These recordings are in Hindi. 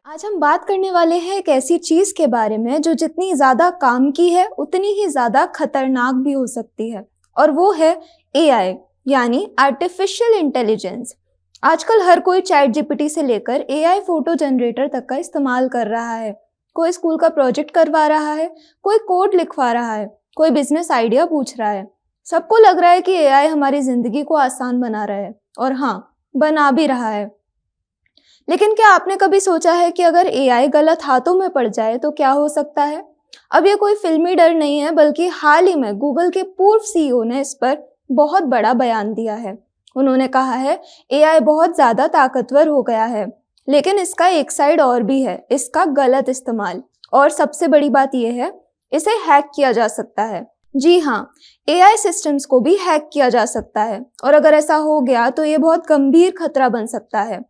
आज हम बात करने वाले हैं एक ऐसी चीज के बारे में जो जितनी ज्यादा काम की है उतनी ही ज्यादा खतरनाक भी हो सकती है, और वो है एआई यानी आर्टिफिशियल इंटेलिजेंस। आजकल हर कोई चैट जीपीटी से लेकर एआई फोटो जनरेटर तक का इस्तेमाल कर रहा है। कोई स्कूल का प्रोजेक्ट करवा रहा है, कोई कोड लिखवा रहा है, कोई बिजनेस आइडिया पूछ रहा है। सबको लग रहा है कि एआई हमारी जिंदगी को आसान बना रहा है, और हाँ, बना भी रहा है। लेकिन क्या आपने कभी सोचा है कि अगर एआई गलत हाथों में पड़ जाए तो क्या हो सकता है? अब ये कोई फिल्मी डर नहीं है, बल्कि हाल ही में गूगल के पूर्व सीईओ ने इस पर बहुत बड़ा बयान दिया है। उन्होंने कहा है एआई बहुत ज्यादा ताकतवर हो गया है, लेकिन इसका एक साइड और भी है, इसका गलत इस्तेमाल। और सबसे बड़ी बात यह है, इसे हैक किया जा सकता है। जी हाँ, एआई सिस्टम्स को भी हैक किया जा सकता है, और अगर ऐसा हो गया तो ये बहुत गंभीर खतरा बन सकता है।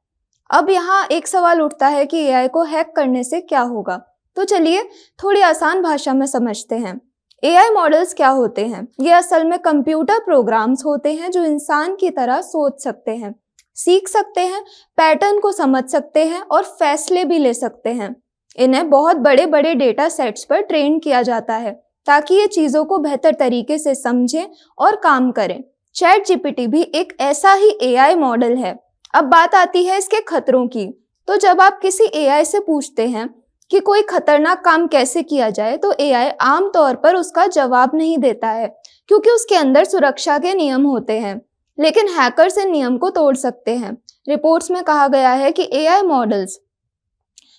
अब यहाँ एक सवाल उठता है कि एआई को हैक करने से क्या होगा। तो चलिए थोड़ी आसान भाषा में समझते हैं। एआई मॉडल्स क्या होते हैं? ये असल में कंप्यूटर प्रोग्राम्स होते हैं जो इंसान की तरह सोच सकते हैं, सीख सकते हैं, पैटर्न को समझ सकते हैं और फैसले भी ले सकते हैं। इन्हें बहुत बड़े बड़े डेटा सेट्स पर ट्रेन किया जाता है ताकि ये चीज़ों को बेहतर तरीके से समझें और काम करें। चैट जीपीटी भी एक ऐसा ही एआई मॉडल है। अब बात आती है इसके खतरों की। तो जब आप किसी एआई से पूछते हैं कि कोई खतरनाक काम कैसे किया जाए, तो एआई आमतौर पर उसका जवाब नहीं देता है, क्योंकि उसके अंदर सुरक्षा के नियम होते हैं। लेकिन हैकर्स इन नियम को तोड़ सकते हैं। रिपोर्ट्स में कहा गया है कि एआई मॉडल्स,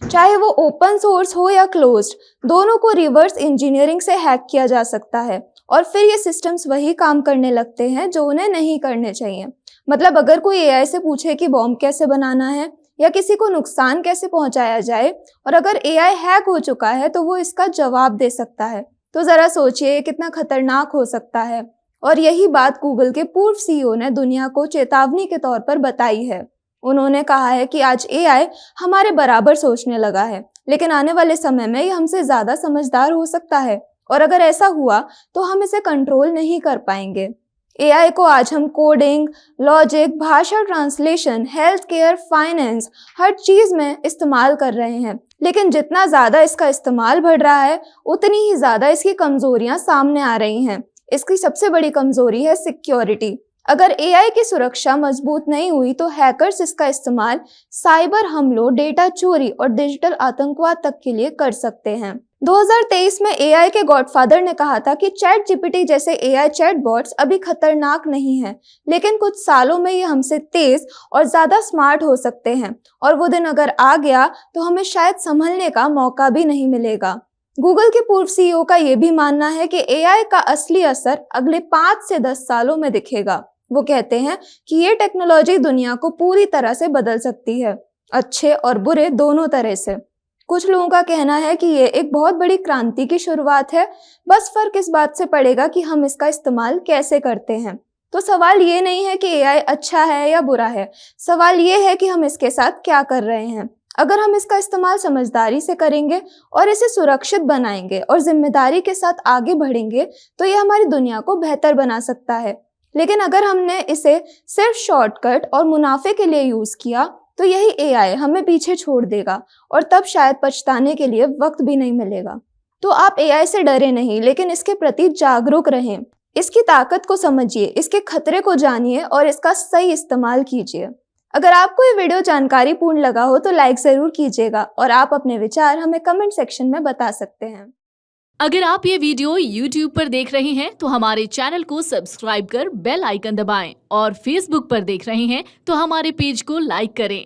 चाहे वो ओपन सोर्स हो या क्लोज्ड, दोनों को रिवर्स इंजीनियरिंग से हैक किया जा सकता है, और फिर ये सिस्टम्स वही काम करने लगते हैं जो उन्हें नहीं करने चाहिए। मतलब अगर कोई एआई से पूछे कि बॉम्ब कैसे बनाना है या किसी को नुकसान कैसे पहुंचाया जाए, और अगर एआई हैक हो चुका है तो वो इसका जवाब दे सकता है। तो जरा सोचिए कितना खतरनाक हो सकता है। और यही बात गूगल के पूर्व सीईओ ने दुनिया को चेतावनी के तौर पर बताई है। उन्होंने कहा है कि आज एआई हमारे बराबर सोचने लगा है, लेकिन आने वाले समय में ये हमसे ज्यादा समझदार हो सकता है, और अगर ऐसा हुआ तो हम इसे कंट्रोल नहीं कर पाएंगे। एआई को आज हम कोडिंग, लॉजिक, भाषा ट्रांसलेशन, हेल्थ केयर, फाइनेंस, हर चीज में इस्तेमाल कर रहे हैं। लेकिन जितना ज्यादा इसका इस्तेमाल बढ़ रहा है, उतनी ही ज्यादा इसकी कमजोरियां सामने आ रही हैं। इसकी सबसे बड़ी कमजोरी है सिक्योरिटी। अगर एआई की सुरक्षा मजबूत नहीं हुई तो हैकर्स इसका इस्तेमाल साइबर हमलों, डेटा चोरी और डिजिटल आतंकवाद तक के लिए कर सकते हैं। 2023 में एआई के गॉडफादर ने कहा था कि चैट जीपीटी जैसे एआई चैटबॉट्स अभी खतरनाक नहीं है, लेकिन कुछ सालों में ये हमसे तेज और ज्यादा स्मार्ट हो सकते हैं, और वो दिन अगर आ गया तो हमें शायद संभलने का मौका भी नहीं मिलेगा। गूगल के पूर्व सीईओ का ये भी मानना है कि एआई का असली असर अगले 5 से 10 सालों में दिखेगा। वो कहते हैं कि ये टेक्नोलॉजी दुनिया को पूरी तरह से बदल सकती है, अच्छे और बुरे दोनों तरह से। कुछ लोगों का कहना है कि ये एक बहुत बड़ी क्रांति की शुरुआत है, बस फर्क इस बात से पड़ेगा कि हम इसका इस्तेमाल कैसे करते हैं। तो सवाल ये नहीं है कि एआई अच्छा है या बुरा है, सवाल ये है कि हम इसके साथ क्या कर रहे हैं। अगर हम इसका इस्तेमाल समझदारी से करेंगे और इसे सुरक्षित बनाएंगे और जिम्मेदारी के साथ आगे बढ़ेंगे, तो ये हमारी दुनिया को बेहतर बना सकता है। लेकिन अगर हमने इसे सिर्फ शॉर्टकट और मुनाफे के लिए यूज किया, तो यही एआई हमें पीछे छोड़ देगा, और तब शायद पछताने के लिए वक्त भी नहीं मिलेगा। तो आप एआई से डरे नहीं, लेकिन इसके प्रति जागरूक रहें। इसकी ताकत को समझिए, इसके खतरे को जानिए और इसका सही इस्तेमाल कीजिए। अगर आपको ये वीडियो जानकारीपूर्ण लगा हो तो लाइक जरूर कीजिएगा, और आप अपने विचार हमें कमेंट सेक्शन में बता सकते हैं। अगर आप ये वीडियो YouTube पर देख रहे हैं तो हमारे चैनल को सब्सक्राइब कर बेल आइकन दबाएं, और Facebook पर देख रहे हैं तो हमारे पेज को लाइक करें।